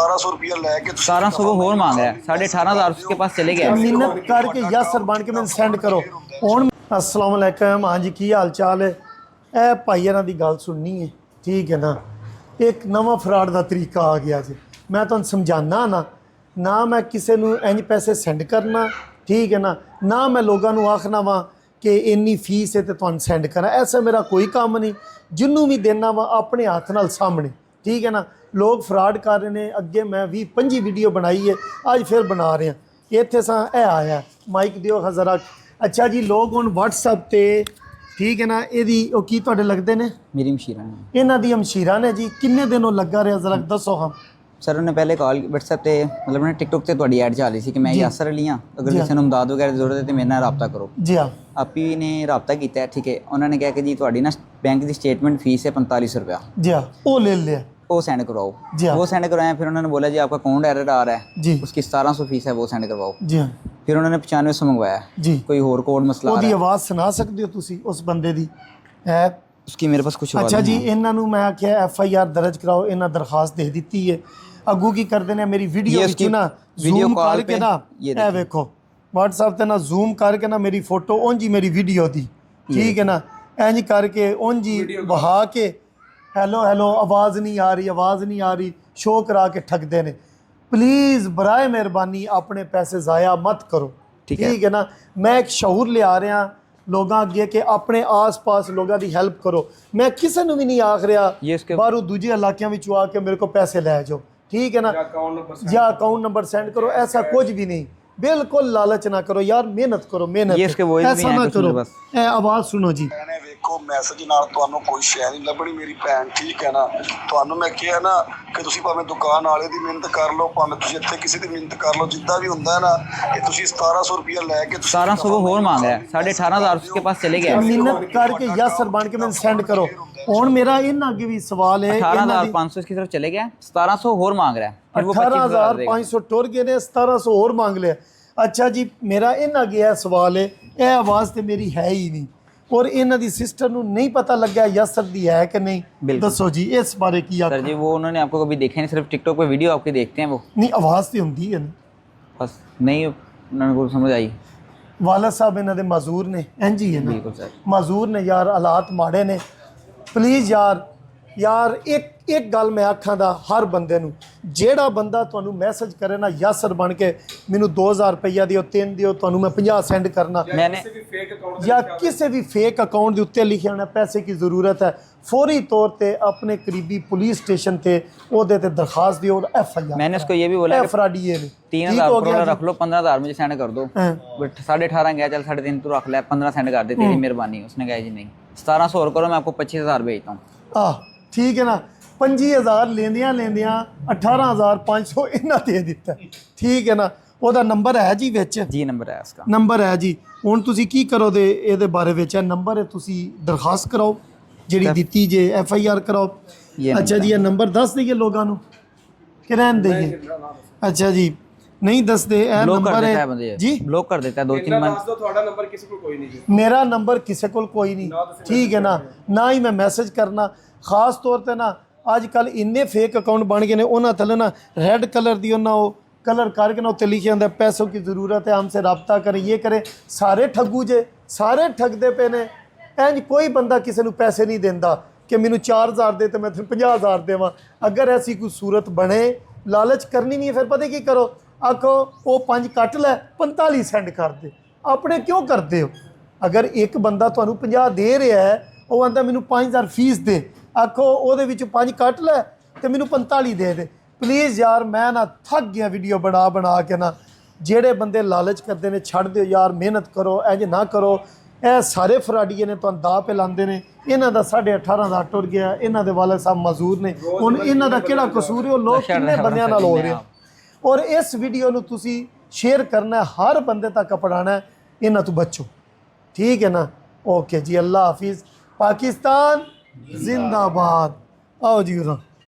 1700 रुपया लैके 1700 वो और मांग रहा है, 18,500 उसके पास चले गया। मिन्नत करके यासर बन के मैंने सेंड करो हुण। अस्सलाम वालेकुम, हाँ जी, की हाल चाल है? ए भाई हरां दी गल सुननी है, ठीक है ना। एक नवा फ्रॉड का तरीका आ गया जी। मैं तुहानूं समझाना ना मैं किसी नूं इंज पैसे सेंड करना, ठीक है ना मैं लोगों नूं आखना वा कि इन्नी फीस है तो तुहानूं सेंड करा। ऐसा मेरा कोई काम नहीं। जिन्हों भी देना वा अपने हाथ नाल सामने, ठीक है ना। लोग फ्रॉड कर रहे हैं। अगे मैं 20-25 वीडियो बनाई है, अज फिर बना रहे हैं। इत्थे सा ए आया माइक दिओ जरा। अच्छा जी, लोग हुण WhatsApp ते, ठीक है ना, यदी वो की तुहाडे लगदे ने? मेरी मशीरा ने, इन्हां दी मशीरा ने जी। किन्ने दिनों लगा रहा जरा दसो हम। सर उन्हें पहले कॉल WhatsApp ते मतलब ना टिकटॉक ते तुहाडी ऐड चल रही थी कि मैं यासर अली हाँ, अगर किसी को इमदाद वगैरह जरूरत है तो मेरे नाल रब्ता करो जी। हाँ, आप ही ने रब्ता किया है, ठीक है। उन्होंने कहा कि जी तुहाडी ना बैंक की स्टेटमेंट फीस है 4500 रुपया, जी। हाँ, वो ले लिया वो सेंड करवाओ। जी। हाँ, वो सेंड करवाया, फिर उन्होंने बोला जी आपका अकाउंट एरर आ रहा है जी। उसकी 1700 फीस है, वो सेंड करवाओ। जी। हाँ फिर उन्होंने 9500 मंगवाया जी। कोई होर कोड मसला आ ਉਹਦੀ रहा है, आवाज़ सुना सकते हो तुसी उस बंदे दी? है उसकी मेरे पास कुछ अच्छा जी। इन्हां नूं मैं आख्या FIR दर्ज कराओ, इन्हां दरखास्त दे दी है। अगू की करते हैं मेरी वीडियो विच ना जूम करके ना ए वेखो WhatsApp ते ना जूम करके ना मेरी फोटो उंज ही मेरी वीडियो दी, ठीक है ना, इंज करके उंज ही बहा के हैलो आवाज़ नहीं आ रही शो करा के ठगदे ने। प्लीज़ बराए मेहरबानी अपने पैसे ज़ाया मत करो, ठीक है ना। मैं एक शऊर लिया रहा लोगों अगे कि अपने आस पास लोगों की हैल्प करो। मैं किसी को भी नहीं आख रहा बाहरों दूजे इलाकों में आके मेरे को पैसे लै जाओ, ठीक है ना, या अकाउंट नंबर सेंड करो। ऐसा कुछ भी नहीं, बिल्कुल लालच ना करो यार, मेहनत करो, मेहनत ऐसा ना करो। ए आवाज़ सुनो जी। ਵੇਖੋ ਮੈਸੇਜ ਨਾਲ ਤੁਹਾਨੂੰ ਕੋਈ ਸ਼ੈ ਨਹੀਂ ਲੱਭਣੀ ਮੇਰੀ ਭੈਣ, ਠੀਕ ਹੈ ਨਾ। ਤੁਹਾਨੂੰ ਮੈਂ ਕਿਹਾ ਨਾ ਕਿ ਤੁਸੀਂ ਭਾਵੇਂ ਦੁਕਾਨ ਵਾਲੇ ਦੀ ਮਿਹਨਤ ਕਰ ਲਓ, ਭਾਵੇਂ ਤੁਸੀਂ ਇੱਥੇ ਕਿਸੇ ਦੀ ਮਿਹਨਤ ਕਰ ਲਓ, ਜਿੱਦਾਂ ਵੀ ਹੁੰਦਾ ਹੈ ਨਾ, ਇਹ ਤੁਸੀਂ 1700 रुपया ਲੈ के 1700 वो और मांग रहा है, 18,500 उसके पास चले गया। मेहनत करके यासर बन के मैंने सेंड करो। हुण मेरा इन्हां अगे भी सवाल है, 18,500 इसकी तरफ चले गया, 1700 और मांग रहा है, 18,500 टुर गए ने, 1700 और मांग लिया। अच्छा जी, मेरा इन्हां अगे है सवाल है, यह आवाज़ तो मेरी है ही नहीं और इन्हां दी सिस्टर नूं नहीं पता लग्या यासर दी है कि नहीं। दसो जी इस बारे की सर जी। वो उन्होंने आपको कभी देखा नहीं, सिर्फ टिकटॉक पे वीडियो आपके देखते हैं वो। नहीं, आवाज़ तो होंदी है ना, बस नहीं उन्होंने को समझ आई। वाला साहब इन्हां दे माजूर ने, इंज ही है ना, बिल्कुल सर माजूर ने यार, हालात माड़े ने। प्लीज़ यार एक गल मैं आखां दा हर बंदे नूं, जेड़ा बंदा तुहानूं मैसेज करे ना यासर बन के मैनूं 2000 रुपया दिओ 3 दिओ, तुहानूं मैं 50 सेंड करना, मैंने या किसी भी फेक अकाउंट के उत्ते लिखे होना पैसे की ज़रूरत है, फौरी तौर पर अपने करीबी पुलिस स्टेशन से ओहदे ते दरखास्त दिओ और FIR। मैंने उसको ये भी बोला फ्रॉडिये ने 3,000 रख लो, 15,000 मुझे सेंड कर दो। बट 18,500 गया, चल 3.5 तू रख ले, 15 सेंड कर दे, तेरी मेहरबानी। उसने कहा जी नहीं 1700 और करो, मैं आपको 25,000 भेजता हूँ। ठीक है ना, 25,000 लेंदियां 18,500 इन्ना दे दिता, ठीक है ना। ਉਹਦਾ ਨੰਬਰ ਹੈ ਜੀ ਵਿੱਚ? जी नंबर है उसका, ਨੰਬਰ ਹੈ ਜੀ। ਹੁਣ ਤੁਸੀਂ ਕੀ ਕਰੋ ਦੇ ਇਹਦੇ ਬਾਰੇ ਵਿੱਚ ਹੈ ਨੰਬਰ ਹੈ, ਤੁਸੀਂ ਦਰਖਾਸਤ ਕਰਾਓ ਜਿਹੜੀ ਦਿੱਤੀ ਜੇ, FIR ਕਰਾਓ। ਅੱਛਾ ਜੀ, ਇਹ ਨੰਬਰ ਦੱਸ ਦਈਏ ਲੋਕਾਂ ਨੂੰ ਕਿ ਰਹਿਣ ਦਈਏ? ਅੱਛਾ ਜੀ, नहीं दसते। नंबर है जी, ब्लॉक कर देता है 2-3 मंथ। ਤੁਹਾਡਾ ਨੰਬਰ ਕਿਸੇ ਕੋਲ ਕੋਈ ਨਹੀਂ ਜੀ, ਮੇਰਾ ਨੰਬਰ ਕਿਸੇ ਕੋਲ ਕੋਈ ਨਹੀਂ, ਠੀਕ ਹੈ ਨਾ ਹੀ ਮੈਂ ਮੈਸੇਜ ਕਰਨਾ। ਖਾਸ ਤੌਰ ਤੇ ਨਾ ਅੱਜ ਕੱਲ ਇੰਨੇ ਫੇਕ ਅਕਾਊਂਟ ਬਣ ਗਏ ਨੇ, ਉਹਨਾਂ ਥੱਲੇ ਨਾ ਰੈੱਡ ਕਲਰ ਦੀ ਉਹਨਾਂ ਉਹ कलर करके ना उत्ते लिखे होंगे पैसों की ज़रूरत है, हमसे रब्ता करें, ये करें। सारे ठगू जे, सारे ठगते पे ने। इंज कोई बंदा किसी को पैसे नहीं देता कि मैनू 4,000 दे तो मैं 50,000 देवां। अगर ऐसी कोई सूरत बने, लालच करनी नहीं है, फिर पता की करो, आखो वो 5 कट लै 45 सेंड कर दे। अपने क्यों करते हो? अगर एक बंदा तुहानू 50 दे रहा है, वो आंदा मैनू 5,000 फीस दे, आखो वो 5 कट लै तो मैनू 45 दे। प्लीज़ यार, मैं ना थक गया वीडियो बना के ना। जेड़े बंदे लालच करते हैं छड़ दो यार, मेहनत करो, इंज ना करो। ਇਹ ਸਾਰੇ ਫਰਾਡੀਏ ਨੇ ਤੁਹਾਨੂੰ ਦਾ पे ਲਾਉਂਦੇ ਨੇ। ਇਹਨਾਂ ਦਾ 18,500 ਟੁਰ ਗਿਆ, ਇਹਨਾਂ ਦੇ ਵਾਲੇ ਸਾਹਿਬ ਮਜ਼ਦੂਰ ਨੇ। ਹੁਣ ਇਹਨਾਂ ਦਾ ਕਿਹੜਾ ਕਸੂਰ ਹੈ? ਉਹ ਲੋਕ ਕਿੰਨੇ ਬੰਦਿਆਂ ਨਾਲ ਹੋ ਰਹੇ। ਔਰ ਇਸ ਵੀਡੀਓ ਨੂੰ ਤੁਸੀਂ शेयर करना है, हर बंदे तक पढ़ाना है। इन्हां तो बचो, ठीक है ना। ओके जी, अल्लाह हाफिज़। पाकिस्तान जिंदाबाद। आओ जी।